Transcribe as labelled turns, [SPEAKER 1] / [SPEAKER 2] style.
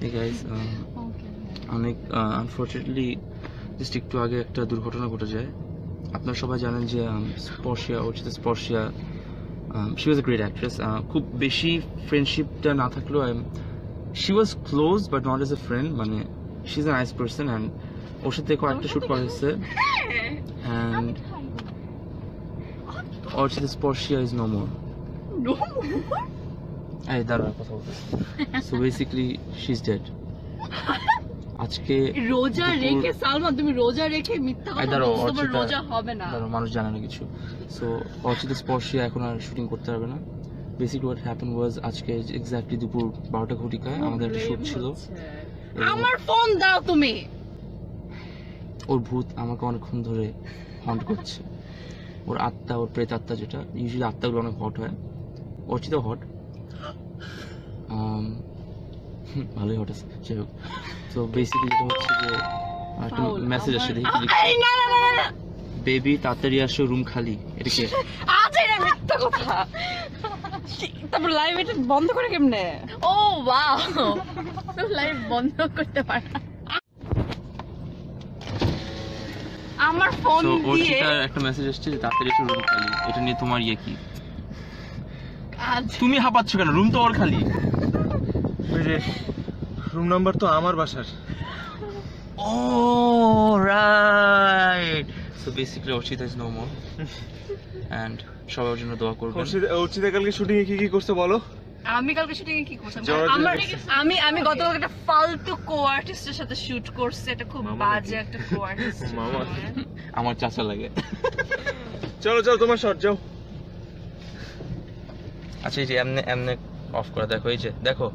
[SPEAKER 1] Hey guys, অনেক unfortunately just একটু আগে একটা দুর্ঘটনা ঘটে যায়। আপনারা সবাই জানেন যে Sparshia she was a great actress. খুব বেশি ফ্রেন্ডশিপটা না থাকলেও she was close but not as a friend, মানে she is a nice person. And ওর সাথে কয়েকটা শ্যুট করা হয়েছে and Sparshia is no more. এই দাঁড়া কথা বলতেছি। So basically she is dead. আজকে
[SPEAKER 2] রোজা রেখে সালমান, তুমি রোজা রেখে মিথ্যা কথা বলছো, তোমার রোজা হবে না।
[SPEAKER 1] মানুষ জানে না কিছু। সো অর্চিতা স্পর্শিয়া এখন আর শুটিং করতে পারবে না। বেসিক্যালি হোয়াট হ্যাপেন ওয়াজ আজকে এক্স্যাক্টলি দুপুর 12টা ঘটিকায় আমাদের একটা শুট ছিল।
[SPEAKER 2] আমার ফোন দাও তুমি।
[SPEAKER 1] ওর ভূত আমাকে অনেকক্ষণ ধরে হন্ট করছে। ওর আত্মা, ওর প্রেত আত্মা, যেটা ইউজুয়ালি আত্মাগুলো অনেক হট হয়, অর্চিতা হট, ভালোই হট আছে। যাই হোক, তো বেসিক্যালি যেটা হচ্ছে যে একটা মেসেজ আসে, দেখি বেবি তাড়াতাড়ি আসো, রুম খালি। এটা কি
[SPEAKER 2] আজ এটা মিথ্যা কথা। তারপর লাইভ এটা বন্ধ করে কেমনে? ও ওয়াও, তো লাইভ বন্ধ করতে পারে না। আমার ফোন দিয়ে
[SPEAKER 1] অর্চিতার একটা মেসেজ আসছে যে তাড়াতাড়ি এসো, রুম খালি। এটা নিয়ে তোমার ইয়ে কি? তুমি হাঁপাচ্ছ কেন? রুম তো ওর খালি।
[SPEAKER 3] রুম নাম্বার তো আমার বাসার।
[SPEAKER 1] Oh right. So basically Archita is no more and সবার জন্য দোয়া করবেন।
[SPEAKER 3] অর্চিতা কালকে শুটিং এ কি করতে বলো?
[SPEAKER 2] আমি কালকে শুটিং এ কি করছিলাম? আমি গতকাল একটা ফালতু কো-আর্টিস্টের সাথে শুট করছি। এটা খুব বাজে একটা কো-আর্টিস্ট।
[SPEAKER 3] মামা
[SPEAKER 1] আমার চাচা লাগে।
[SPEAKER 3] চলো চলো তোমার শট যাও।
[SPEAKER 1] আচ্ছা এই যে এমনে অফ করে দেখো, এই যে দেখো